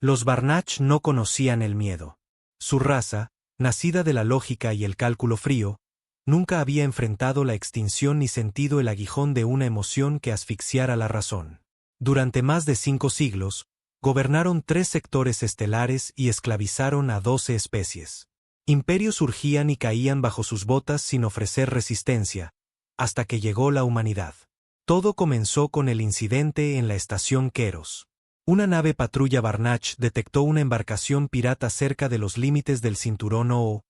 Los Barnach no conocían el miedo. Su raza, nacida de la lógica y el cálculo frío, nunca había enfrentado la extinción ni sentido el aguijón de una emoción que asfixiara la razón. Durante más de 5 siglos, gobernaron 3 sectores estelares y esclavizaron a 12 especies. Imperios surgían y caían bajo sus botas sin ofrecer resistencia, hasta que llegó la humanidad. Todo comenzó con el incidente en la estación Keros. Una nave patrulla Barnach detectó una embarcación pirata cerca de los límites del cinturón Oo,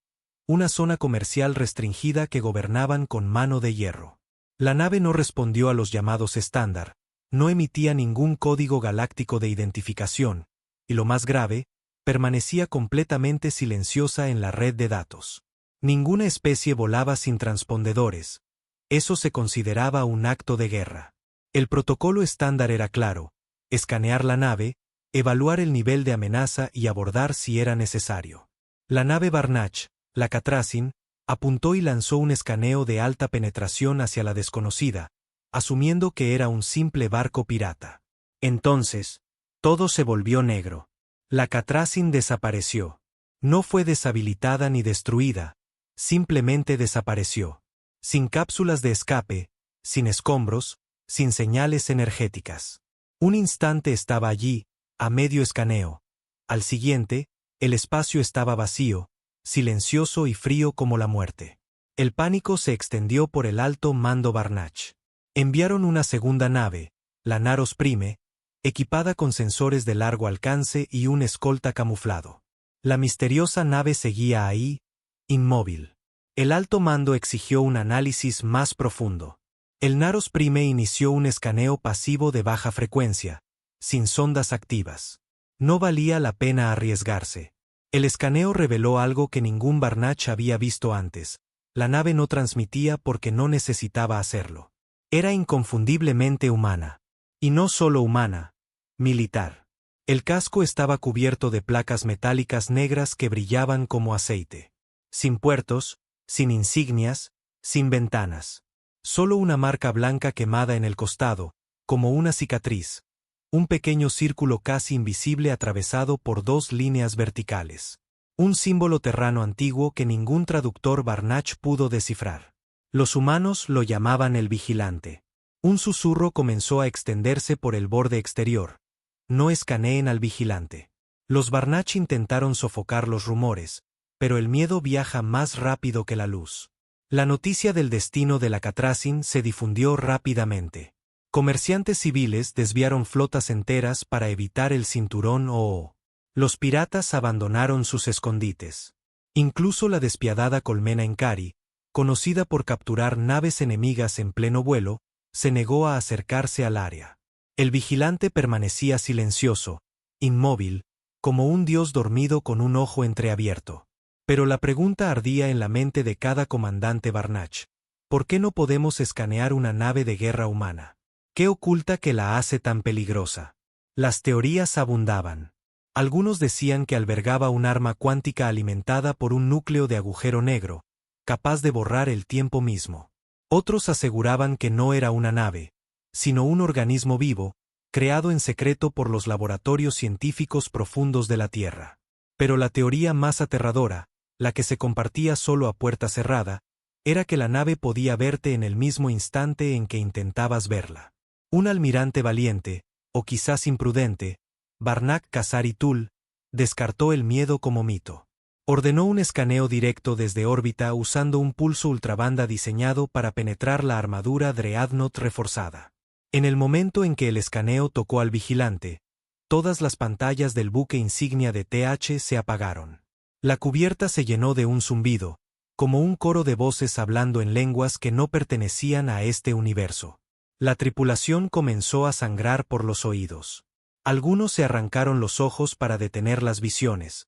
una zona comercial restringida que gobernaban con mano de hierro. La nave no respondió a los llamados estándar, no emitía ningún código galáctico de identificación, y lo más grave, permanecía completamente silenciosa en la red de datos. Ninguna especie volaba sin transpondedores. Eso se consideraba un acto de guerra. El protocolo estándar era claro: escanear la nave, evaluar el nivel de amenaza y abordar si era necesario. La nave Barnach, la Catracin, apuntó y lanzó un escaneo de alta penetración hacia la desconocida, asumiendo que era un simple barco pirata. Entonces, todo se volvió negro. La Catracin desapareció. No fue deshabilitada ni destruida, simplemente desapareció. Sin cápsulas de escape, sin escombros, sin señales energéticas. Un instante estaba allí, a medio escaneo. Al siguiente, el espacio estaba vacío, silencioso y frío como la muerte. El pánico se extendió por el alto mando Barnach. Enviaron una segunda nave, la Naros Prime, equipada con sensores de largo alcance y un escolta camuflado. La misteriosa nave seguía ahí, inmóvil. El alto mando exigió un análisis más profundo. El Naros Prime inició un escaneo pasivo de baja frecuencia, sin sondas activas. No valía la pena arriesgarse. El escaneo reveló algo que ningún Barnach había visto antes: la nave no transmitía porque no necesitaba hacerlo. Era inconfundiblemente humana. Y no solo humana, militar. El casco estaba cubierto de placas metálicas negras que brillaban como aceite. Sin puertos, sin insignias, sin ventanas. Solo una marca blanca quemada en el costado, como una cicatriz. Un pequeño círculo casi invisible atravesado por 2 líneas verticales. Un símbolo terrano antiguo que ningún traductor Barnach pudo descifrar. Los humanos lo llamaban el vigilante. Un susurro comenzó a extenderse por el borde exterior: no escaneen al vigilante. Los Barnach intentaron sofocar los rumores, pero el miedo viaja más rápido que la luz. La noticia del destino de la Catracin se difundió rápidamente. Comerciantes civiles desviaron flotas enteras para evitar el cinturón Oo. Los piratas abandonaron sus escondites. Incluso la despiadada colmena Encari, conocida por capturar naves enemigas en pleno vuelo, se negó a acercarse al área. El vigilante permanecía silencioso, inmóvil, como un dios dormido con un ojo entreabierto. Pero la pregunta ardía en la mente de cada comandante Barnach: ¿por qué no podemos escanear una nave de guerra humana? ¿Qué oculta que la hace tan peligrosa? Las teorías abundaban. Algunos decían que albergaba un arma cuántica alimentada por un núcleo de agujero negro, capaz de borrar el tiempo mismo. Otros aseguraban que no era una nave, sino un organismo vivo, creado en secreto por los laboratorios científicos profundos de la Tierra. Pero la teoría más aterradora, la que se compartía solo a puerta cerrada, era que la nave podía verte en el mismo instante en que intentabas verla. Un almirante valiente, o quizás imprudente, Barnach Khazari Tul, descartó el miedo como mito. Ordenó un escaneo directo desde órbita usando un pulso ultrabanda diseñado para penetrar la armadura Dreadnought reforzada. En el momento en que el escaneo tocó al vigilante, todas las pantallas del buque insignia de TH se apagaron. La cubierta se llenó de un zumbido, como un coro de voces hablando en lenguas que no pertenecían a este universo. La tripulación comenzó a sangrar por los oídos. Algunos se arrancaron los ojos para detener las visiones.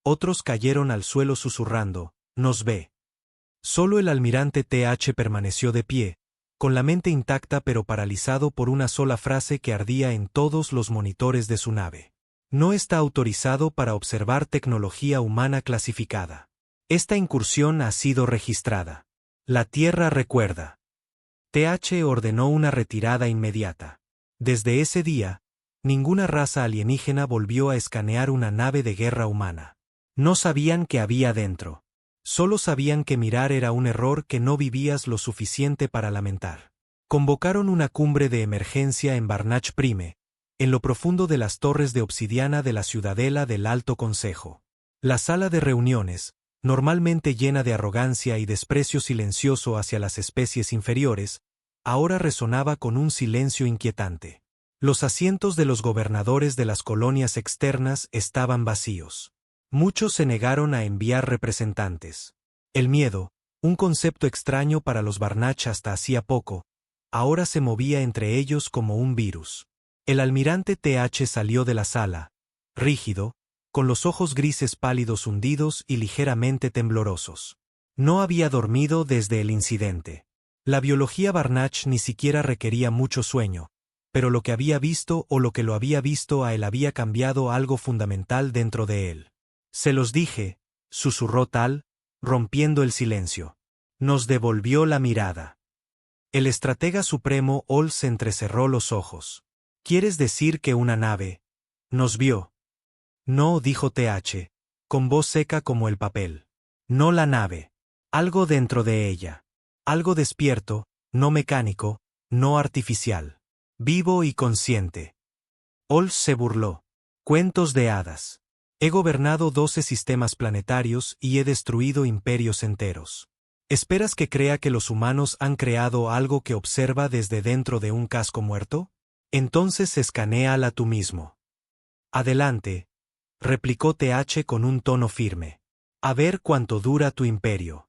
Otros cayeron al suelo susurrando: «Nos ve». Solo el almirante TH permaneció de pie, con la mente intacta pero paralizado por una sola frase que ardía en todos los monitores de su nave. No está autorizado para observar tecnología humana clasificada. Esta incursión ha sido registrada. La Tierra recuerda. TH ordenó una retirada inmediata. Desde ese día, Ninguna raza alienígena volvió a escanear una nave de guerra humana. No sabían qué había dentro. Solo sabían que mirar era un error que no vivías lo suficiente para lamentar. Convocaron una cumbre de emergencia en Barnach Prime, en lo profundo de las torres de obsidiana de la ciudadela del Alto Consejo. La sala de reuniones, normalmente llena de arrogancia y desprecio silencioso hacia las especies inferiores, ahora resonaba con un silencio inquietante. Los asientos de los gobernadores de las colonias externas estaban vacíos. Muchos se negaron a enviar representantes. El miedo, un concepto extraño para los Barnach hasta hacía poco, ahora se movía entre ellos como un virus. El almirante TH salió de la sala, rígido, con los ojos grises pálidos hundidos y ligeramente temblorosos. No había dormido desde el incidente. La biología Barnach ni siquiera requería mucho sueño, pero lo que había visto o lo que lo había visto a él había cambiado algo fundamental dentro de él. Se los dije, susurró Tal, rompiendo el silencio. Nos devolvió la mirada. El estratega supremo Ols entrecerró los ojos. ¿Quieres decir que una nave nos vio? No, dijo TH, con voz seca como el papel. No la nave. Algo dentro de ella. Algo despierto, no mecánico, no artificial. Vivo y consciente. Ols se burló. Cuentos de hadas. He gobernado 12 sistemas planetarios y he destruido imperios enteros. ¿Esperas que crea que los humanos han creado algo que observa desde dentro de un casco muerto? Entonces escanéala tú mismo. Adelante, replicó TH con un tono firme. A ver cuánto dura tu imperio.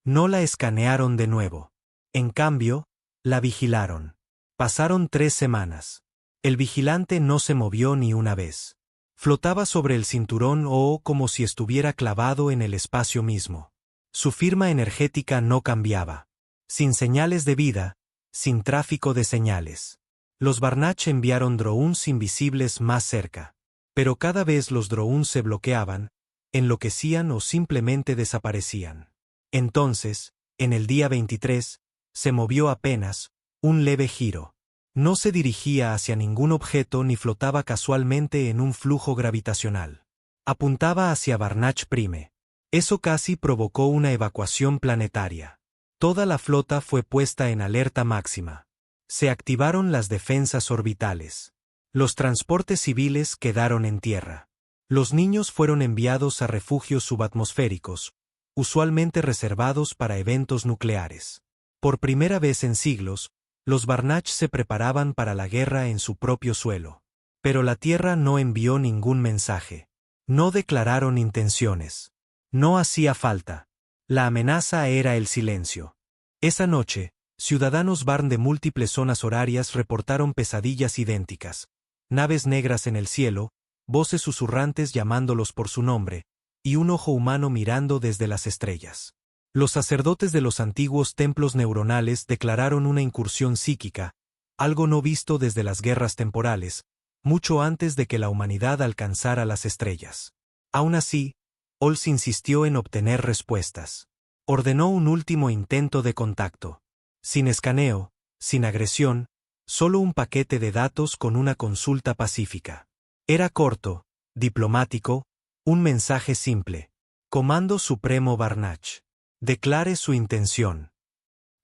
No la escanearon de nuevo. En cambio, la vigilaron. Pasaron 3 semanas. El vigilante no se movió ni una vez. Flotaba sobre el cinturón O como si estuviera clavado en el espacio mismo. Su firma energética no cambiaba. Sin señales de vida, sin tráfico de señales. Los Barnach enviaron drones invisibles más cerca. Pero cada vez los drones se bloqueaban, enloquecían o simplemente desaparecían. Entonces, en el día 23, se movió apenas, un leve giro. No se dirigía hacia ningún objeto ni flotaba casualmente en un flujo gravitacional. Apuntaba hacia Barnach Prime. Eso casi provocó una evacuación planetaria. Toda la flota fue puesta en alerta máxima. Se activaron las defensas orbitales. Los transportes civiles quedaron en tierra. Los niños fueron enviados a refugios subatmosféricos, usualmente reservados para eventos nucleares. Por primera vez en siglos, los Barnach se preparaban para la guerra en su propio suelo. Pero la Tierra no envió ningún mensaje. No declararon intenciones. No hacía falta. La amenaza era el silencio. Esa noche, ciudadanos Barn de múltiples zonas horarias reportaron pesadillas idénticas. Naves negras en el cielo, voces susurrantes llamándolos por su nombre, y un ojo humano mirando desde las estrellas. Los sacerdotes de los antiguos templos neuronales declararon una incursión psíquica, algo no visto desde las guerras temporales, mucho antes de que la humanidad alcanzara las estrellas. Aún así, Ols insistió en obtener respuestas. Ordenó un último intento de contacto. Sin escaneo, sin agresión, solo un paquete de datos con una consulta pacífica. Era corto, diplomático, un mensaje simple. Comando Supremo Barnach. Declare su intención.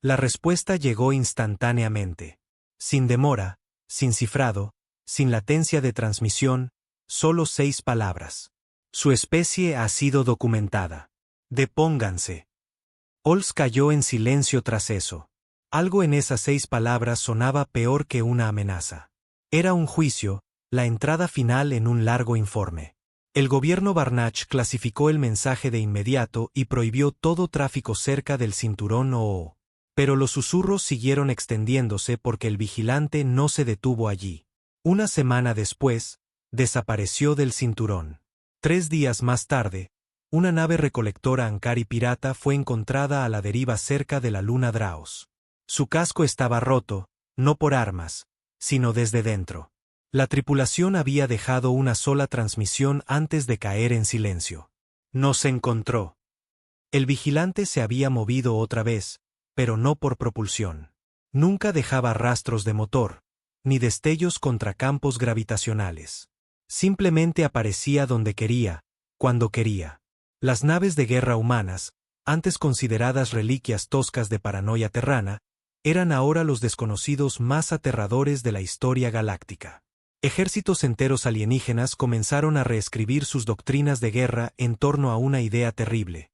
La respuesta llegó instantáneamente. Sin demora, sin cifrado, sin latencia de transmisión, solo 6 palabras. Su especie ha sido documentada. Depónganse. Ols cayó en silencio tras eso. Algo en esas 6 palabras sonaba peor que una amenaza. Era un juicio, la entrada final en un largo informe. El gobierno Barnach clasificó el mensaje de inmediato y prohibió todo tráfico cerca del cinturón OO. Pero los susurros siguieron extendiéndose porque el vigilante no se detuvo allí. Una semana después, desapareció del cinturón. 3 días más tarde, una nave recolectora Ankari pirata fue encontrada a la deriva cerca de la luna Draos. Su casco estaba roto, no por armas, sino desde dentro. La tripulación había dejado una sola transmisión antes de caer en silencio. Nos encontró. El vigilante se había movido otra vez, pero no por propulsión. Nunca dejaba rastros de motor, ni destellos contra campos gravitacionales. Simplemente aparecía donde quería, cuando quería. Las naves de guerra humanas, antes consideradas reliquias toscas de paranoia terrana, eran ahora los desconocidos más aterradores de la historia galáctica. Ejércitos enteros alienígenas comenzaron a reescribir sus doctrinas de guerra en torno a una idea terrible.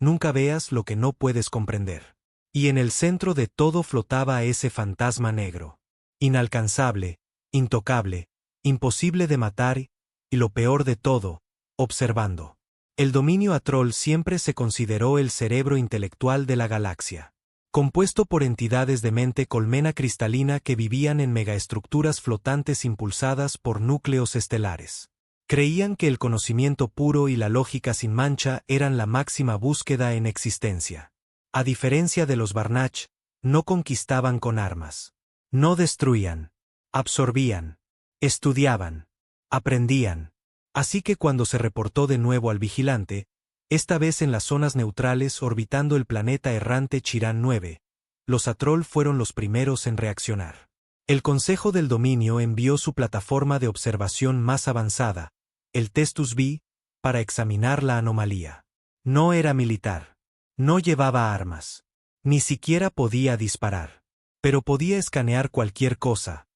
Nunca veas lo que no puedes comprender. Y en el centro de todo flotaba ese fantasma negro. Inalcanzable, intocable, imposible de matar y, lo peor de todo, observando. El dominio Atroll siempre se consideró el cerebro intelectual de la galaxia. Compuesto por entidades de mente colmena cristalina que vivían en megaestructuras flotantes impulsadas por núcleos estelares. Creían que el conocimiento puro y la lógica sin mancha eran la máxima búsqueda en existencia. A diferencia de los Barnach, no conquistaban con armas. No destruían. Absorbían. Estudiaban. Aprendían. Así que cuando se reportó de nuevo al vigilante, esta vez en las zonas neutrales orbitando el planeta errante Chirán 9, los Atroll fueron los primeros en reaccionar. El Consejo del Dominio envió su plataforma de observación más avanzada, el Testus B, para examinar la anomalía. No era militar. No llevaba armas. Ni siquiera podía disparar. Pero podía escanear cualquier cosa,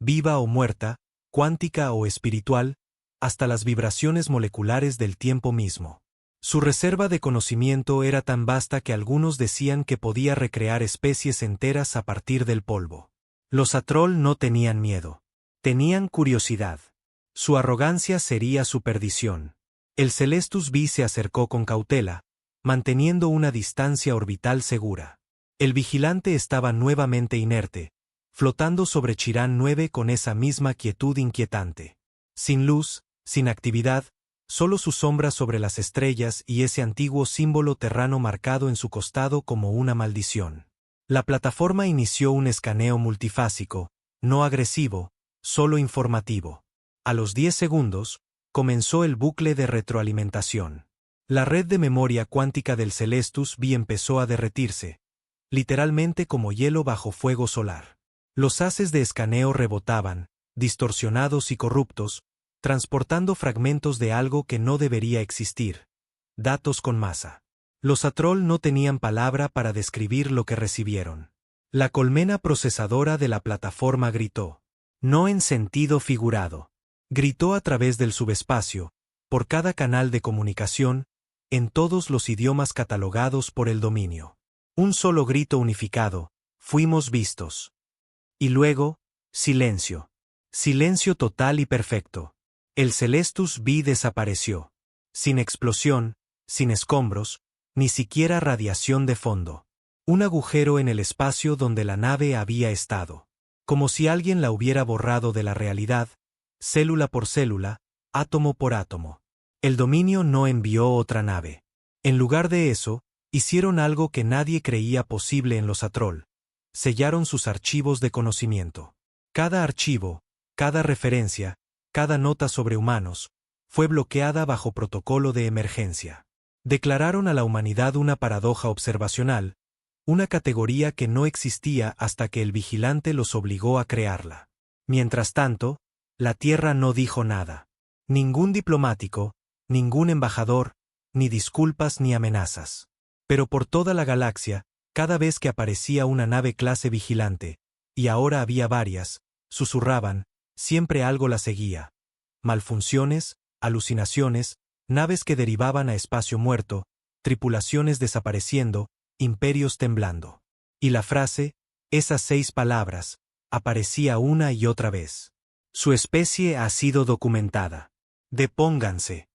viva o muerta, cuántica o espiritual, hasta las vibraciones moleculares del tiempo mismo. Su reserva de conocimiento era tan vasta que algunos decían que podía recrear especies enteras a partir del polvo. Los Atroll no tenían miedo. Tenían curiosidad. Su arrogancia sería su perdición. El Celestus B se acercó con cautela, manteniendo una distancia orbital segura. El vigilante estaba nuevamente inerte, flotando sobre Chirán 9 con esa misma quietud inquietante. Sin luz, sin actividad, solo su sombra sobre las estrellas y ese antiguo símbolo terrano marcado en su costado como una maldición. La plataforma inició un escaneo multifásico, no agresivo, solo informativo. A los 10 segundos, comenzó el bucle de retroalimentación. La red de memoria cuántica del Celestus B empezó a derretirse, literalmente como hielo bajo fuego solar. Los haces de escaneo rebotaban, distorsionados y corruptos, transportando fragmentos de algo que no debería existir. Datos con masa. Los Atroll no tenían palabra para describir lo que recibieron. La colmena procesadora de la plataforma gritó. No en sentido figurado. Gritó a través del subespacio, por cada canal de comunicación, en todos los idiomas catalogados por el dominio. Un solo grito unificado, fuimos vistos. Y luego, silencio. Silencio total y perfecto. El Celestus B desapareció. Sin explosión, sin escombros, ni siquiera radiación de fondo. Un agujero en el espacio donde la nave había estado. Como si alguien la hubiera borrado de la realidad, célula por célula, átomo por átomo. El dominio no envió otra nave. En lugar de eso, hicieron algo que nadie creía posible en los Atroll. Sellaron sus archivos de conocimiento. Cada archivo, cada referencia, cada nota sobre humanos, fue bloqueada bajo protocolo de emergencia. Declararon a la humanidad una paradoja observacional, una categoría que no existía hasta que el vigilante los obligó a crearla. Mientras tanto, la Tierra no dijo nada. Ningún diplomático, ningún embajador, ni disculpas ni amenazas. Pero por toda la galaxia, cada vez que aparecía una nave clase vigilante, y ahora había varias, susurraban, siempre algo la seguía. Malfunciones, alucinaciones, naves que derivaban a espacio muerto, tripulaciones desapareciendo, imperios temblando. Y la frase, esas 6 palabras, aparecía una y otra vez. Su especie ha sido documentada. Depónganse.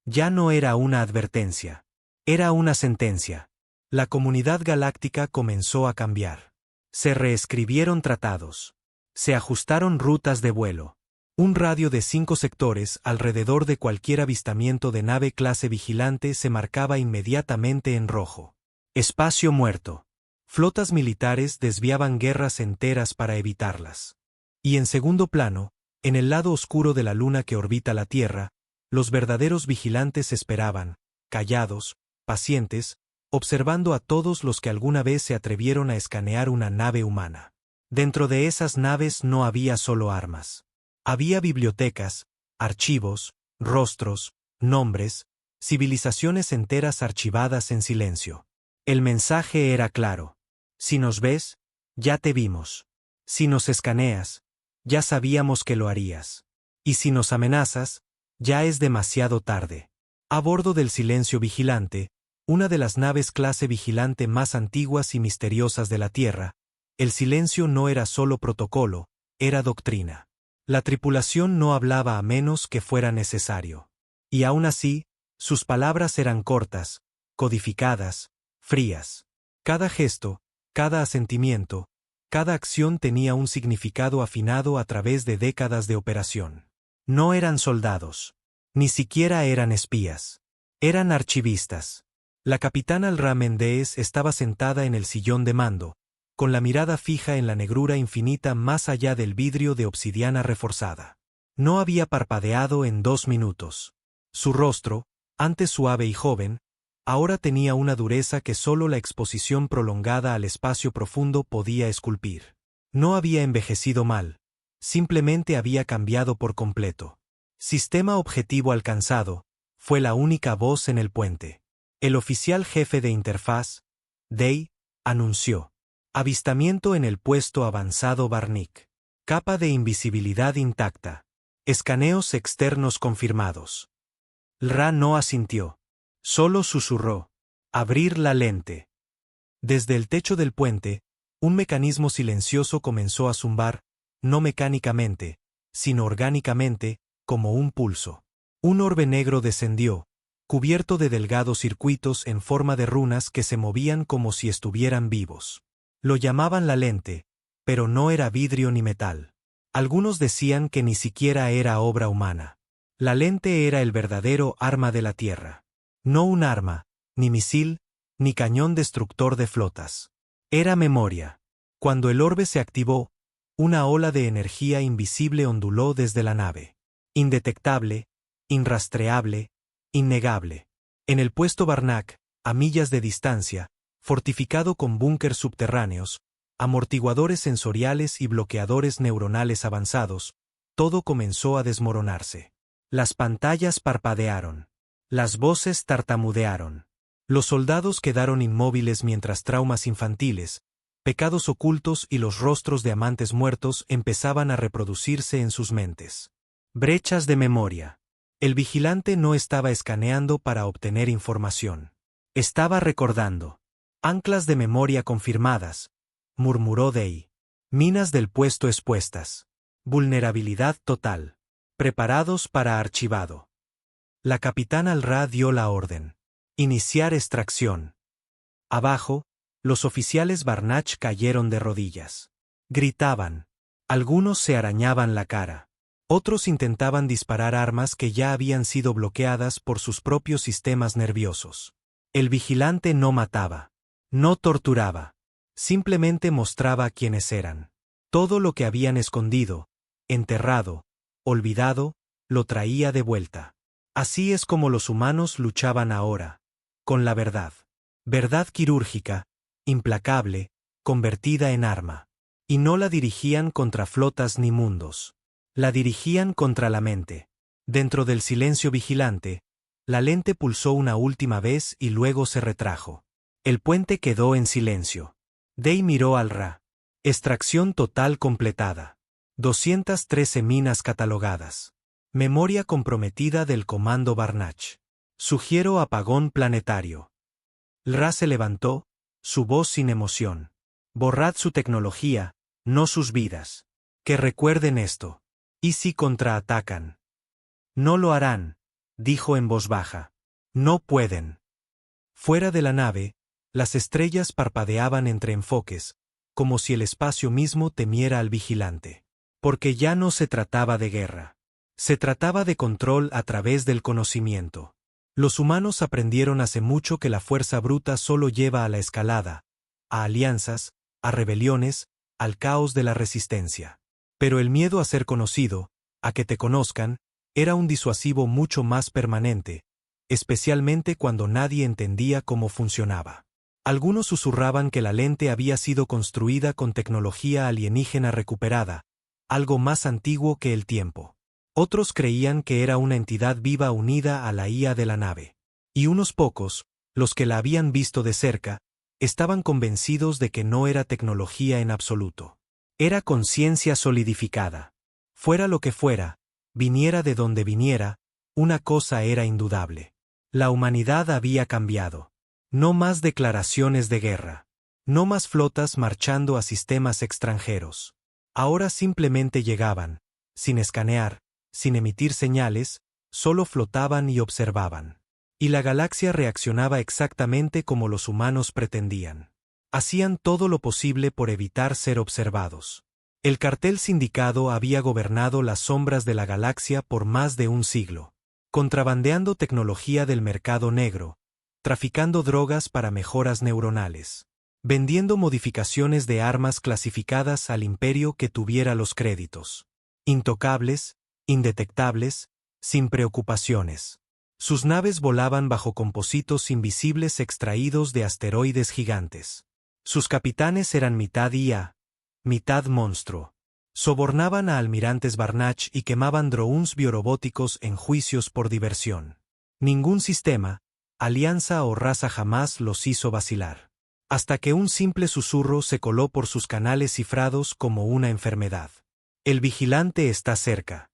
Ya no era una advertencia. Era una sentencia. La comunidad galáctica comenzó a cambiar. Se reescribieron tratados. Se ajustaron rutas de vuelo. Un radio de 5 sectores alrededor de cualquier avistamiento de nave clase vigilante se marcaba inmediatamente en rojo. Espacio muerto. Flotas militares desviaban guerras enteras para evitarlas. Y en segundo plano, en el lado oscuro de la luna que orbita la Tierra, los verdaderos vigilantes esperaban, callados, pacientes, observando a todos los que alguna vez se atrevieron a escanear una nave humana. Dentro de esas naves no había solo armas. Había bibliotecas, archivos, rostros, nombres, civilizaciones enteras archivadas en silencio. El mensaje era claro. Si nos ves, ya te vimos. Si nos escaneas, ya sabíamos que lo harías. Y si nos amenazas, ya es demasiado tarde. A bordo del Silencio Vigilante, una de las naves clase Vigilante más antiguas y misteriosas de la Tierra, el silencio no era solo protocolo, era doctrina. La tripulación no hablaba a menos que fuera necesario. Y aún así, sus palabras eran cortas, codificadas, frías. Cada gesto, cada asentimiento, cada acción tenía un significado afinado a través de décadas de operación. No eran soldados. Ni siquiera eran espías. Eran archivistas. La capitana Al-Ra Mendees estaba sentada en el sillón de mando, con la mirada fija en la negrura infinita más allá del vidrio de obsidiana reforzada. No había parpadeado en 2 minutos. Su rostro, antes suave y joven, ahora tenía una dureza que solo la exposición prolongada al espacio profundo podía esculpir. No había envejecido mal, simplemente había cambiado por completo. Sistema objetivo alcanzado, fue la única voz en el puente. El oficial jefe de interfaz, Day, anunció. Avistamiento en el puesto avanzado Barnick. Capa de invisibilidad intacta. Escaneos externos confirmados. Ra no asintió. Solo susurró. Abrir la lente. Desde el techo del puente, un mecanismo silencioso comenzó a zumbar, no mecánicamente, sino orgánicamente, como un pulso. Un orbe negro descendió, cubierto de delgados circuitos en forma de runas que se movían como si estuvieran vivos. Lo llamaban la lente, pero no era vidrio ni metal. Algunos decían que ni siquiera era obra humana. La lente era el verdadero arma de la Tierra. No un arma, ni misil, ni cañón destructor de flotas. Era memoria. Cuando el orbe se activó, una ola de energía invisible onduló desde la nave. Indetectable, irrastreable, innegable. En el puesto Barnack, a millas de distancia, fortificado con búnkers subterráneos, amortiguadores sensoriales y bloqueadores neuronales avanzados, todo comenzó a desmoronarse. Las pantallas parpadearon. Las voces tartamudearon. Los soldados quedaron inmóviles mientras traumas infantiles, pecados ocultos y los rostros de amantes muertos empezaban a reproducirse en sus mentes. Brechas de memoria. El vigilante no estaba escaneando para obtener información. Estaba recordando. Anclas de memoria confirmadas, murmuró Day. Minas del puesto expuestas. Vulnerabilidad total. Preparados para archivado. La capitana Al-Ra dio la orden. Iniciar extracción. Abajo, los oficiales Barnach cayeron de rodillas. Gritaban. Algunos se arañaban la cara. Otros intentaban disparar armas que ya habían sido bloqueadas por sus propios sistemas nerviosos. El vigilante no mataba. No torturaba. Simplemente mostraba quiénes eran. Todo lo que habían escondido, enterrado, olvidado, lo traía de vuelta. Así es como los humanos luchaban ahora. Con la verdad. Verdad quirúrgica, implacable, convertida en arma. Y no la dirigían contra flotas ni mundos. La dirigían contra la mente. Dentro del silencio vigilante, la lente pulsó una última vez y luego se retrajo. El puente quedó en silencio. Day miró al Ra. Extracción total completada. 213 minas catalogadas. Memoria comprometida del comando Barnach. Sugiero apagón planetario. Ra se levantó, su voz sin emoción. Borrad su tecnología, no sus vidas. Que recuerden esto. ¿Y si contraatacan? No lo harán, dijo en voz baja. No pueden. Fuera de la nave, las estrellas parpadeaban entre enfoques, como si el espacio mismo temiera al vigilante. Porque ya no se trataba de guerra. Se trataba de control a través del conocimiento. Los humanos aprendieron hace mucho que la fuerza bruta solo lleva a la escalada, a alianzas, a rebeliones, al caos de la resistencia. Pero el miedo a ser conocido, a que te conozcan, era un disuasivo mucho más permanente, especialmente cuando nadie entendía cómo funcionaba. Algunos susurraban que la lente había sido construida con tecnología alienígena recuperada, algo más antiguo que el tiempo. Otros creían que era una entidad viva unida a la IA de la nave. Y unos pocos, los que la habían visto de cerca, estaban convencidos de que no era tecnología en absoluto. Era conciencia solidificada. Fuera lo que fuera, viniera de donde viniera, una cosa era indudable. La humanidad había cambiado. No más declaraciones de guerra. No más flotas marchando a sistemas extranjeros. Ahora simplemente llegaban, sin escanear, sin emitir señales, solo flotaban y observaban. Y la galaxia reaccionaba exactamente como los humanos pretendían. Hacían todo lo posible por evitar ser observados. El cartel sindicado había gobernado las sombras de la galaxia por más de un siglo, contrabandeando tecnología del mercado negro, traficando drogas para mejoras neuronales, vendiendo modificaciones de armas clasificadas al imperio que tuviera los créditos. Intocables, indetectables, sin preocupaciones. Sus naves volaban bajo compositos invisibles extraídos de asteroides gigantes. Sus capitanes eran mitad IA, mitad monstruo. Sobornaban a almirantes Barnach y quemaban drones biorobóticos en juicios por diversión. Ningún sistema, alianza o raza jamás los hizo vacilar. Hasta que un simple susurro se coló por sus canales cifrados como una enfermedad. El vigilante está cerca.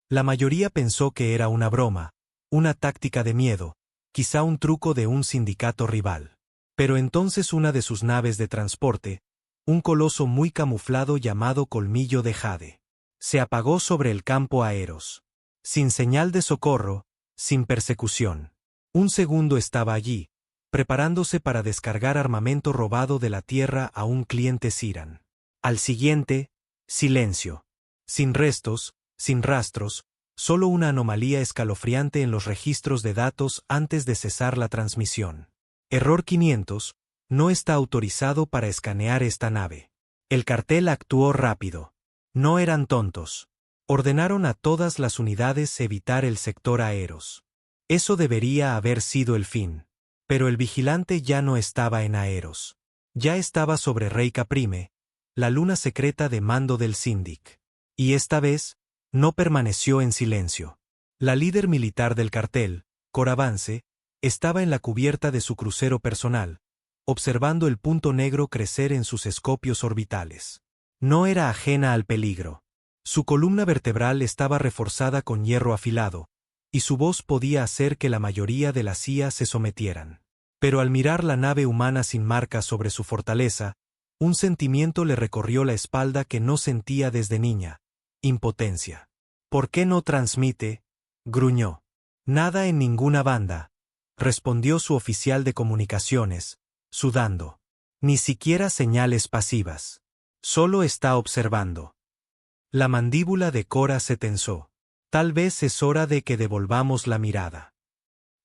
La mayoría pensó que era una broma, una táctica de miedo, quizá un truco de un sindicato rival. Pero entonces una de sus naves de transporte, un coloso muy camuflado llamado Colmillo de Jade, se apagó sobre el campo Aeros. Sin señal de socorro, sin persecución. Un segundo estaba allí, preparándose para descargar armamento robado de la Tierra a un cliente Siran. Al siguiente, silencio. Sin restos, sin rastros, solo una anomalía escalofriante en los registros de datos antes de cesar la transmisión. Error 500, no está autorizado para escanear esta nave. El cartel actuó rápido. No eran tontos. Ordenaron a todas las unidades evitar el sector Aeros. Eso debería haber sido el fin. Pero el vigilante ya no estaba en Aeros. Ya estaba sobre Rey Caprime, la luna secreta de mando del Syndic. Y esta vez, no permaneció en silencio. La líder militar del cartel, Coravance, estaba en la cubierta de su crucero personal, observando el punto negro crecer en sus escopios orbitales. No era ajena al peligro. Su columna vertebral estaba reforzada con hierro afilado, y su voz podía hacer que la mayoría de las IA se sometieran. Pero al mirar la nave humana sin marcas sobre su fortaleza, un sentimiento le recorrió la espalda que no sentía desde niña: impotencia. ¿Por qué no transmite? Gruñó. Nada en ninguna banda, respondió su oficial de comunicaciones, sudando. Ni siquiera señales pasivas. Solo está observando. La mandíbula de Cora se tensó. Tal vez es hora de que devolvamos la mirada.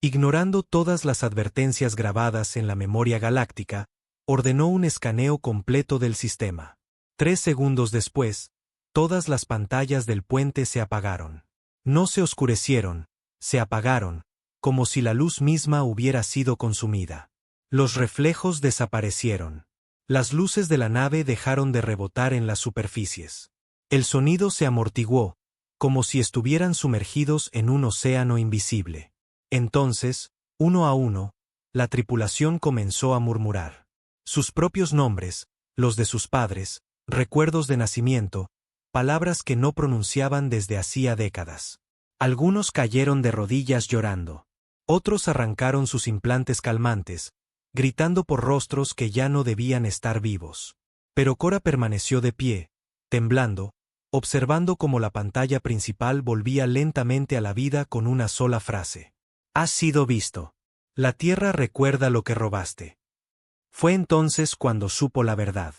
Ignorando todas las advertencias grabadas en la memoria galáctica, ordenó un escaneo completo del sistema. 3 segundos después, todas las pantallas del puente se apagaron. No se oscurecieron, se apagaron, como si la luz misma hubiera sido consumida. Los reflejos desaparecieron. Las luces de la nave dejaron de rebotar en las superficies. El sonido se amortiguó, como si estuvieran sumergidos en un océano invisible. Entonces, uno a uno, la tripulación comenzó a murmurar. Sus propios nombres, los de sus padres, recuerdos de nacimiento, palabras que no pronunciaban desde hacía décadas. Algunos cayeron de rodillas llorando. Otros arrancaron sus implantes calmantes, gritando por rostros que ya no debían estar vivos. Pero Cora permaneció de pie, temblando, observando cómo la pantalla principal volvía lentamente a la vida con una sola frase. Has sido visto. La Tierra recuerda lo que robaste. Fue entonces cuando supo la verdad.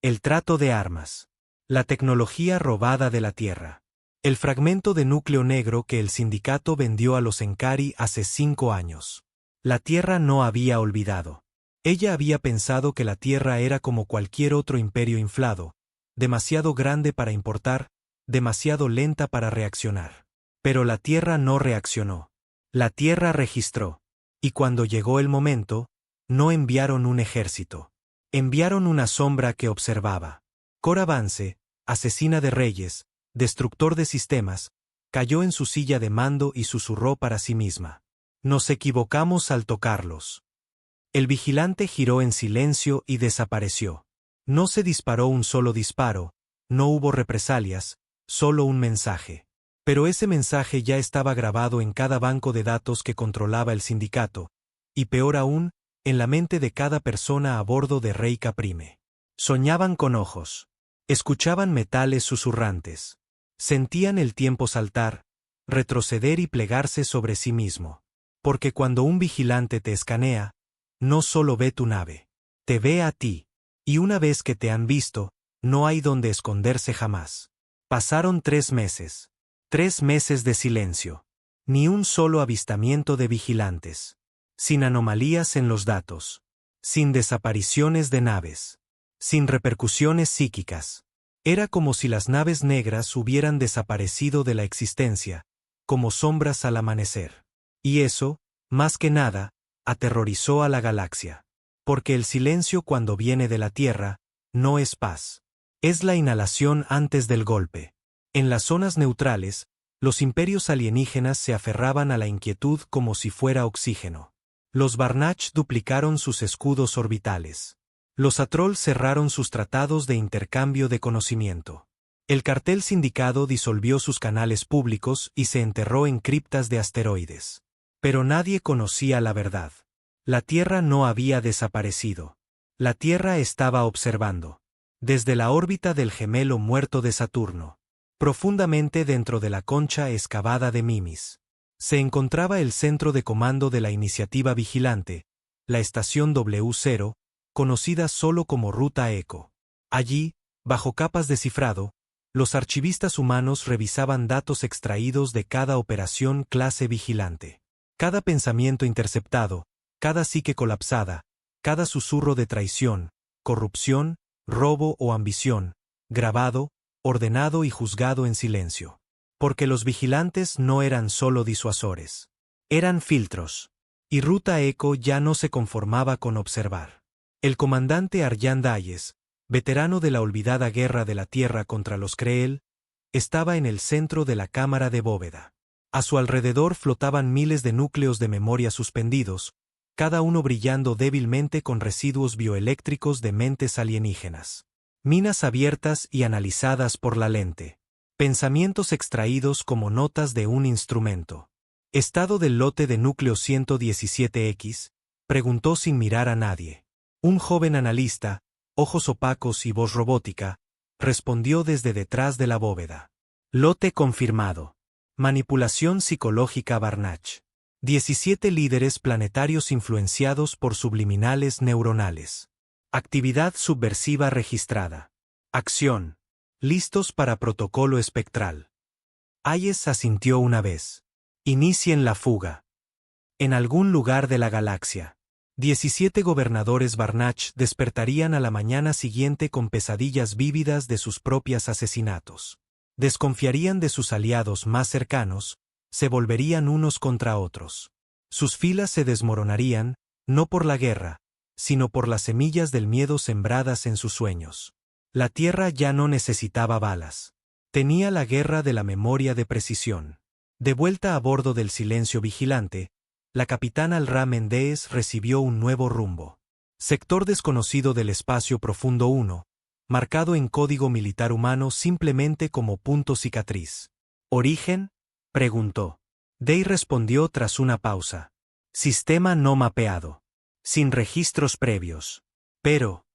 El trato de armas. La tecnología robada de la Tierra. El fragmento de núcleo negro que el sindicato vendió a los Encari hace 5 años. La Tierra no había olvidado. Ella había pensado que la Tierra era como cualquier otro imperio inflado, demasiado grande para importar, demasiado lenta para reaccionar. Pero la Tierra no reaccionó. La Tierra registró. Y cuando llegó el momento, no enviaron un ejército. Enviaron una sombra que observaba. Cora Vance, asesina de reyes, destructor de sistemas, cayó en su silla de mando y susurró para sí misma. Nos equivocamos al tocarlos. El vigilante giró en silencio y desapareció. No se disparó un solo disparo, no hubo represalias, solo un mensaje. Pero ese mensaje ya estaba grabado en cada banco de datos que controlaba el sindicato, y peor aún, en la mente de cada persona a bordo de Rey Caprime. Soñaban con ojos. Escuchaban metales susurrantes. Sentían el tiempo saltar, retroceder y plegarse sobre sí mismo. Porque cuando un vigilante te escanea, no solo ve tu nave, te ve a ti. Y una vez que te han visto, no hay donde esconderse jamás. Pasaron 3 meses. 3 meses de silencio. Ni un solo avistamiento de vigilantes. Sin anomalías en los datos. Sin desapariciones de naves. Sin repercusiones psíquicas. Era como si las naves negras hubieran desaparecido de la existencia, como sombras al amanecer. Y eso, más que nada, aterrorizó a la galaxia. Porque el silencio cuando viene de la Tierra, no es paz. Es la inhalación antes del golpe. En las zonas neutrales, los imperios alienígenas se aferraban a la inquietud como si fuera oxígeno. Los Barnach duplicaron sus escudos orbitales. Los Atroll cerraron sus tratados de intercambio de conocimiento. El cartel sindicado disolvió sus canales públicos y se enterró en criptas de asteroides. Pero nadie conocía la verdad. La Tierra no había desaparecido. La Tierra estaba observando. Desde la órbita del gemelo muerto de Saturno. Profundamente dentro de la concha excavada de Mimis. Se encontraba el centro de comando de la iniciativa vigilante, la estación W0, conocida solo como Ruta Eco. Allí, bajo capas de cifrado, los archivistas humanos revisaban datos extraídos de cada operación clase vigilante. Cada pensamiento interceptado, cada psique colapsada, cada susurro de traición, corrupción, robo o ambición, grabado, ordenado y juzgado en silencio. Porque los vigilantes no eran solo disuasores. Eran filtros. Y Ruta Eco ya no se conformaba con observar. El comandante Arjan Dayes, veterano de la olvidada guerra de la Tierra contra los Kreel, estaba en el centro de la cámara de bóveda. A su alrededor flotaban miles de núcleos de memoria suspendidos, cada uno brillando débilmente con residuos bioeléctricos de mentes alienígenas. Minas abiertas y analizadas por la lente. Pensamientos extraídos como notas de un instrumento. ¿Estado del lote de núcleo 117X? Preguntó sin mirar a nadie. Un joven analista, ojos opacos y voz robótica, respondió desde detrás de la bóveda. Lote confirmado. Manipulación psicológica Barnach. 17 líderes planetarios influenciados por subliminales neuronales. Actividad subversiva registrada. Acción. Listos para protocolo espectral. Hayes asintió una vez. Inicien la fuga. En algún lugar de la galaxia. 17 gobernadores Barnach despertarían a la mañana siguiente con pesadillas vívidas de sus propios asesinatos. Desconfiarían de sus aliados más cercanos, se volverían unos contra otros. Sus filas se desmoronarían, no por la guerra, sino por las semillas del miedo sembradas en sus sueños. La Tierra ya no necesitaba balas. Tenía la guerra de la memoria de precisión. De vuelta a bordo del Silencio Vigilante, la capitana Alra Mendes recibió un nuevo rumbo. Sector desconocido del espacio profundo 1, marcado en código militar humano simplemente como punto cicatriz. ¿Origen? Preguntó. Day respondió tras una pausa. Sistema no mapeado. Sin registros previos. Pero...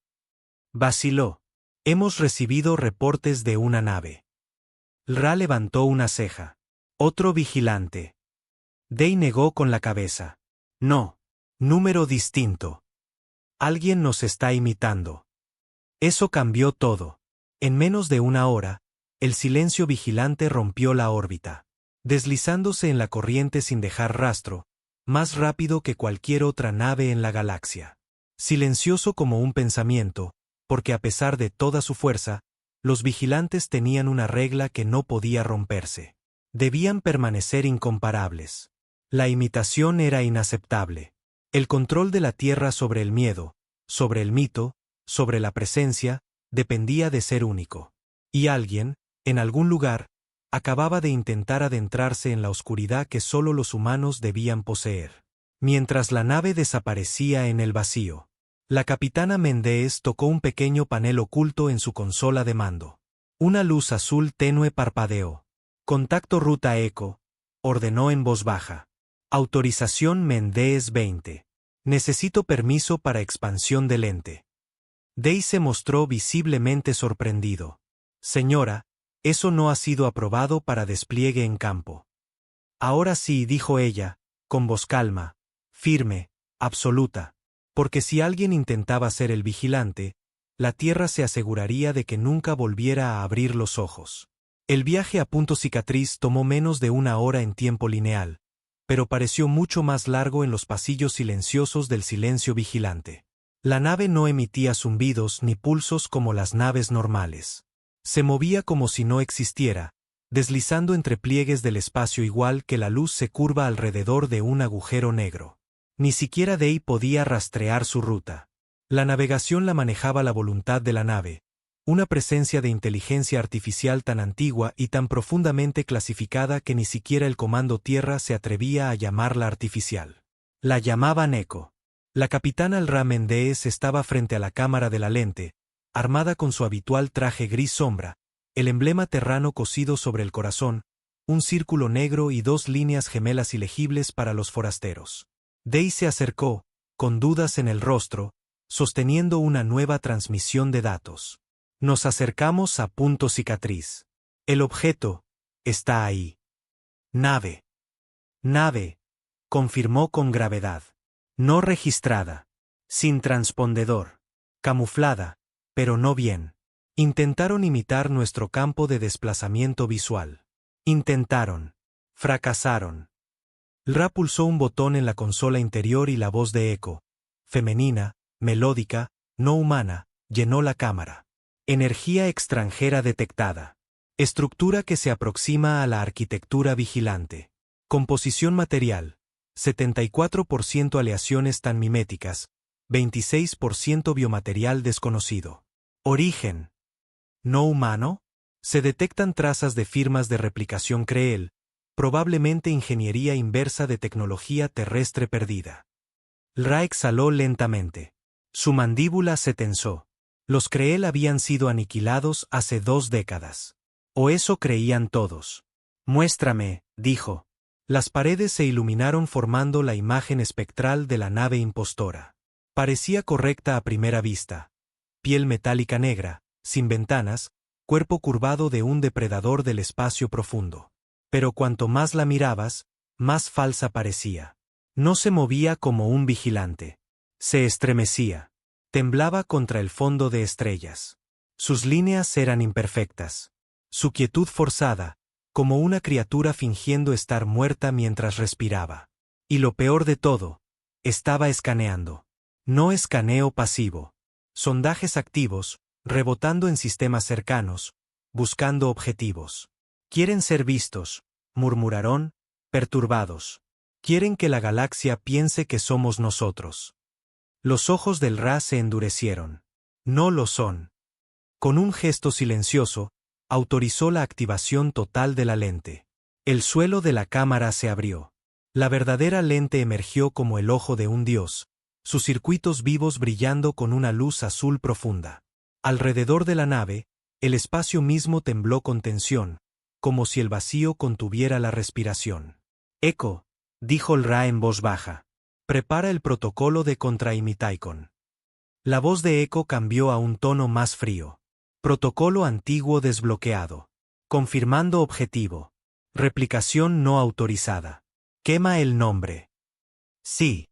vaciló. Hemos recibido reportes de una nave. Lra levantó una ceja. Otro vigilante. Day negó con la cabeza. No. Número distinto. Alguien nos está imitando. Eso cambió todo. En menos de una hora, el Silencio Vigilante rompió la órbita, deslizándose en la corriente sin dejar rastro, más rápido que cualquier otra nave en la galaxia. Silencioso como un pensamiento, porque a pesar de toda su fuerza, los vigilantes tenían una regla que no podía romperse. Debían permanecer incomparables. La imitación era inaceptable. El control de la Tierra sobre el miedo, sobre el mito, sobre la presencia, dependía de ser único. Y alguien, en algún lugar, acababa de intentar adentrarse en la oscuridad que solo los humanos debían poseer. Mientras la nave desaparecía en el vacío, la capitana Mendes tocó un pequeño panel oculto en su consola de mando. Una luz azul tenue parpadeó. Contacto ruta Eco, ordenó en voz baja. Autorización Mendes 20. Necesito permiso para expansión del ente. Day se mostró visiblemente sorprendido. Señora, eso no ha sido aprobado para despliegue en campo. Ahora sí, dijo ella, con voz calma, firme, absoluta, porque si alguien intentaba ser el vigilante, la Tierra se aseguraría de que nunca volviera a abrir los ojos. El viaje a Punto Cicatriz tomó menos de 1 hora en tiempo lineal, pero pareció mucho más largo en los pasillos silenciosos del silencio vigilante. La nave no emitía zumbidos ni pulsos como las naves normales. Se movía como si no existiera, deslizando entre pliegues del espacio igual que la luz se curva alrededor de un agujero negro. Ni siquiera Day podía rastrear su ruta. La navegación la manejaba la voluntad de la nave, una presencia de inteligencia artificial tan antigua y tan profundamente clasificada que ni siquiera el Comando Tierra se atrevía a llamarla artificial. La llamaban Eco. La capitana Alra Mendes estaba frente a la cámara de la lente, armada con su habitual traje gris sombra, el emblema terrano cosido sobre el corazón, un círculo negro y 2 líneas gemelas ilegibles para los forasteros. Day se acercó, con dudas en el rostro, sosteniendo una nueva transmisión de datos. Nos acercamos a Punto Cicatriz. El objeto está ahí. Nave. Nave, confirmó con gravedad. No registrada. Sin transpondedor. Camuflada, pero no bien. Intentaron imitar nuestro campo de desplazamiento visual. Intentaron. Fracasaron. Ra pulsó un botón en la consola interior y la voz de Eco, femenina, melódica, no humana, llenó la cámara. Energía extranjera detectada. Estructura que se aproxima a la arquitectura vigilante. Composición material. 74% aleaciones tan miméticas, 26% biomaterial desconocido. Origen. ¿No humano? Se detectan trazas de firmas de replicación Creel, probablemente ingeniería inversa de tecnología terrestre perdida. Ra exhaló lentamente. Su mandíbula se tensó. Los Creel habían sido aniquilados hace 2 décadas. O eso creían todos. Muéstrame, dijo. Las paredes se iluminaron formando la imagen espectral de la nave impostora. Parecía correcta a primera vista. Piel metálica negra, sin ventanas, cuerpo curvado de un depredador del espacio profundo. Pero cuanto más la mirabas, más falsa parecía. No se movía como un vigilante. Se estremecía. Temblaba contra el fondo de estrellas. Sus líneas eran imperfectas. Su quietud forzada, como una criatura fingiendo estar muerta mientras respiraba. Y lo peor de todo, estaba escaneando. No escaneo pasivo. Sondajes activos, rebotando en sistemas cercanos, buscando objetivos. Quieren ser vistos, murmuraron, perturbados. Quieren que la galaxia piense que somos nosotros. Los ojos del Ra se endurecieron. No lo son. Con un gesto silencioso, autorizó la activación total de la lente. El suelo de la cámara se abrió. La verdadera lente emergió como el ojo de un dios, sus circuitos vivos brillando con una luz azul profunda. Alrededor de la nave, el espacio mismo tembló con tensión, como si el vacío contuviera la respiración. Eco, dijo el Ra en voz baja. Prepara el protocolo de contra-Imitaikon. La voz de Eco cambió a un tono más frío. Protocolo antiguo desbloqueado. Confirmando objetivo. Replicación no autorizada. Quema el nombre. Sí.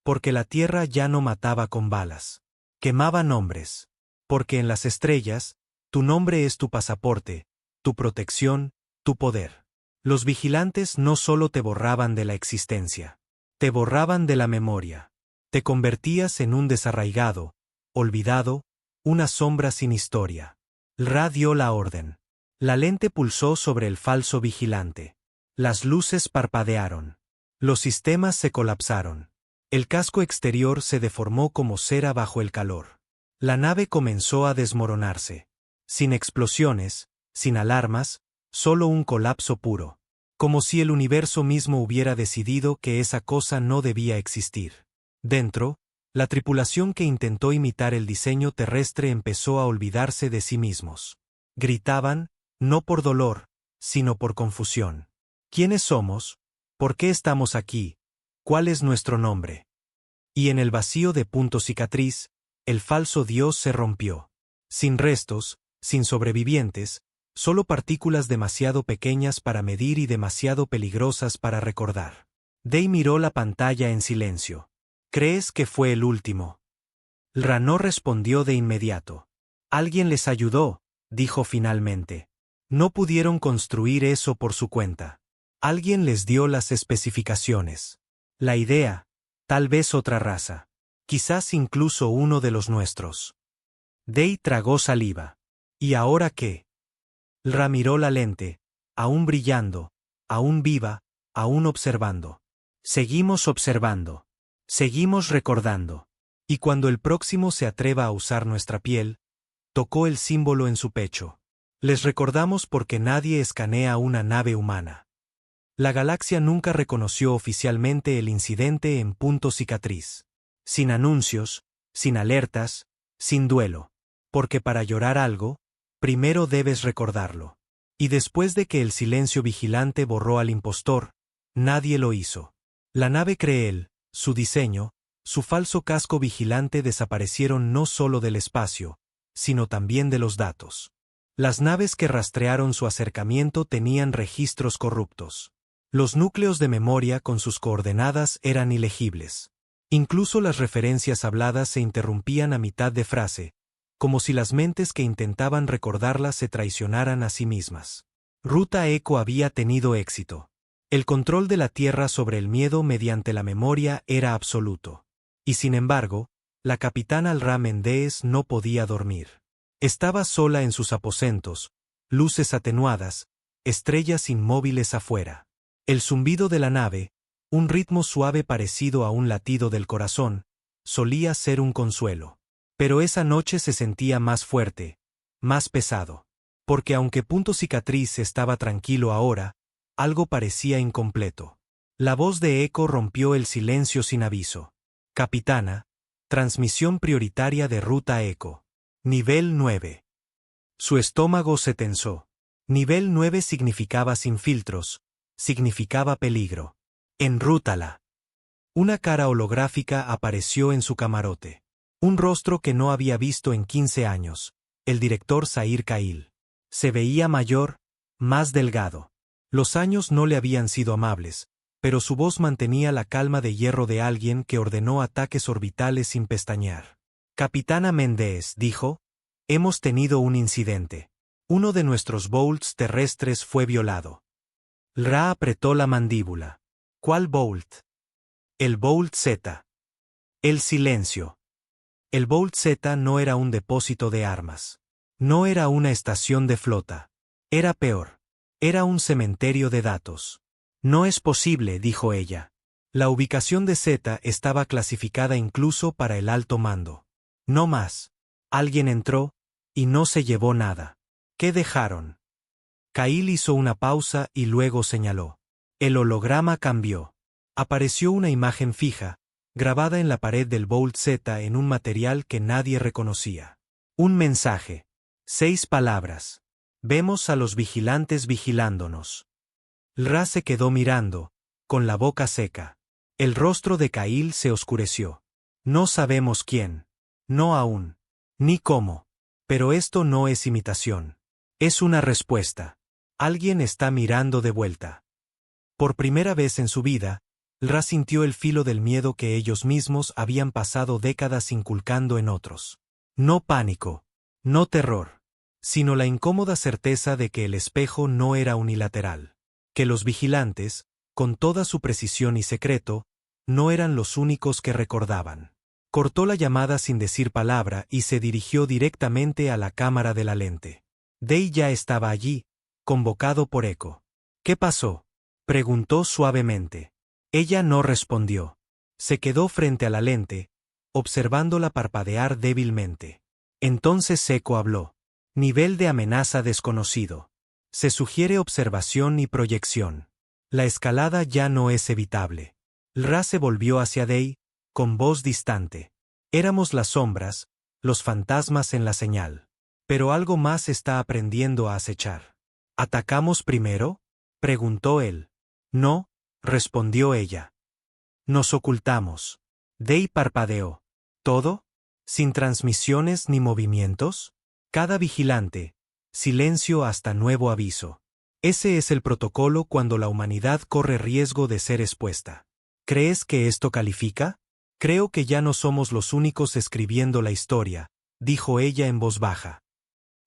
Porque la Tierra ya no mataba con balas. Quemaba nombres. Porque en las estrellas, tu nombre es tu pasaporte, tu protección, tu poder. Los vigilantes no solo te borraban de la existencia. Te borraban de la memoria. Te convertías en un desarraigado, olvidado, una sombra sin historia. Ra dio la orden. La lente pulsó sobre el falso vigilante. Las luces parpadearon. Los sistemas se colapsaron. El casco exterior se deformó como cera bajo el calor. La nave comenzó a desmoronarse. Sin explosiones, sin alarmas, solo un colapso puro. Como si el universo mismo hubiera decidido que esa cosa no debía existir. Dentro, la tripulación que intentó imitar el diseño terrestre empezó a olvidarse de sí mismos. Gritaban, no por dolor, sino por confusión. ¿Quiénes somos? ¿Por qué estamos aquí? ¿Cuál es nuestro nombre? Y en el vacío de Punto Cicatriz, el falso dios se rompió. Sin restos, sin sobrevivientes, solo partículas demasiado pequeñas para medir y demasiado peligrosas para recordar. Day miró la pantalla en silencio. ¿Crees que fue el último? Ra no respondió de inmediato. Alguien les ayudó, dijo finalmente. No pudieron construir eso por su cuenta. Alguien les dio las especificaciones. La idea, tal vez otra raza. Quizás incluso uno de los nuestros. Day tragó saliva. ¿Y ahora qué? Ra miró la lente, aún brillando, aún viva, aún observando. Seguimos observando. Seguimos recordando. Y cuando el próximo se atreva a usar nuestra piel, tocó el símbolo en su pecho. Les recordamos porque nadie escanea una nave humana. La galaxia nunca reconoció oficialmente el incidente en Punto Cicatriz. Sin anuncios, sin alertas, sin duelo. Porque para llorar algo, primero debes recordarlo. Y después de que el silencio vigilante borró al impostor, nadie lo hizo. La nave Creel, su diseño, su falso casco vigilante desaparecieron no solo del espacio, sino también de los datos. Las naves que rastrearon su acercamiento tenían registros corruptos. Los núcleos de memoria con sus coordenadas eran ilegibles. Incluso las referencias habladas se interrumpían a mitad de frase, como si las mentes que intentaban recordarlas se traicionaran a sí mismas. Ruta Echo había tenido éxito. El control de la Tierra sobre el miedo mediante la memoria era absoluto. Y sin embargo, la capitana Al-Ra Mendees no podía dormir. Estaba sola en sus aposentos, luces atenuadas, estrellas inmóviles afuera. El zumbido de la nave, un ritmo suave parecido a un latido del corazón, solía ser un consuelo. Pero esa noche se sentía más fuerte, más pesado. Porque aunque Punto Cicatriz estaba tranquilo ahora, algo parecía incompleto. La voz de Echo rompió el silencio sin aviso. Capitana, transmisión prioritaria de Ruta Echo. Nivel 9. Su estómago se tensó. Nivel 9 significaba sin filtros, significaba peligro. Enrútala. Una cara holográfica apareció en su camarote. Un rostro que no había visto en 15 años, el director Zahir Kahil. Se veía mayor, más delgado. Los años no le habían sido amables, pero su voz mantenía la calma de hierro de alguien que ordenó ataques orbitales sin pestañear. Capitana Mendees dijo, hemos tenido un incidente. Uno de nuestros bolts terrestres fue violado. Ra apretó la mandíbula. ¿Cuál bolt? El Bolt Z. El silencio. El Bolt Z no era un depósito de armas. No era una estación de flota. Era peor. Era un cementerio de datos. No es posible, dijo ella. La ubicación de Z estaba clasificada incluso para el alto mando. No más. Alguien entró, y no se llevó nada. ¿Qué dejaron? Kahil hizo una pausa y luego señaló. El holograma cambió. Apareció una imagen fija, grabada en la pared del Bolt Z en un material que nadie reconocía. Un mensaje. 6 palabras. Vemos a los vigilantes vigilándonos. Ra se quedó mirando, con la boca seca. El rostro de Kahil se oscureció. No sabemos quién. No aún. Ni cómo. Pero esto no es imitación. Es una respuesta. Alguien está mirando de vuelta. Por primera vez en su vida, Ra sintió el filo del miedo que ellos mismos habían pasado décadas inculcando en otros. No pánico. No terror. Sino la incómoda certeza de que el espejo no era unilateral. Que los vigilantes, con toda su precisión y secreto, no eran los únicos que recordaban. Cortó la llamada sin decir palabra y se dirigió directamente a la cámara de la lente. Day ya estaba allí, convocado por Echo. ¿Qué pasó? Preguntó suavemente. Ella no respondió. Se quedó frente a la lente, observándola parpadear débilmente. Entonces Seco habló. Nivel de amenaza desconocido. Se sugiere observación y proyección. La escalada ya no es evitable. Ra se volvió hacia Dei, con voz distante. Éramos las sombras, los fantasmas en la señal. Pero algo más está aprendiendo a acechar. ¿Atacamos primero?, preguntó él. No, respondió ella. Nos ocultamos. Dei parpadeó. ¿Todo? ¿Sin transmisiones ni movimientos? Cada vigilante. Silencio hasta nuevo aviso. Ese es el protocolo cuando la humanidad corre riesgo de ser expuesta. ¿Crees que esto califica? Creo que ya no somos los únicos escribiendo la historia, dijo ella en voz baja.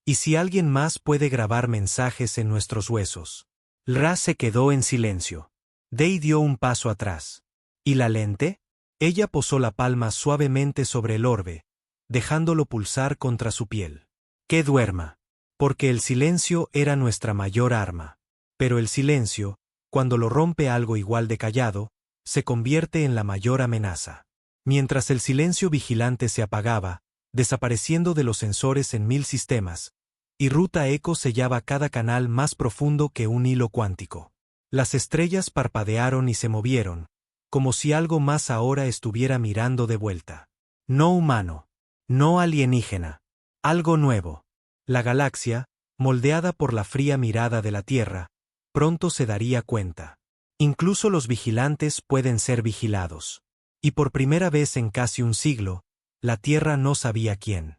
¿Y si alguien más puede grabar mensajes en nuestros huesos? Ra se quedó en silencio. Dei dio un paso atrás. ¿Y la lente? Ella posó la palma suavemente sobre el orbe, dejándolo pulsar contra su piel. Que duerma. Porque el silencio era nuestra mayor arma. Pero el silencio, cuando lo rompe algo igual de callado, se convierte en la mayor amenaza. Mientras el silencio vigilante se apagaba, desapareciendo de los sensores en 1000 sistemas, y Ruta Eco sellaba cada canal más profundo que un hilo cuántico. Las estrellas parpadearon y se movieron, como si algo más ahora estuviera mirando de vuelta. No humano, no alienígena, algo nuevo. La galaxia, moldeada por la fría mirada de la Tierra, pronto se daría cuenta. Incluso los vigilantes pueden ser vigilados. Y por primera vez en casi un siglo, la Tierra no sabía quién.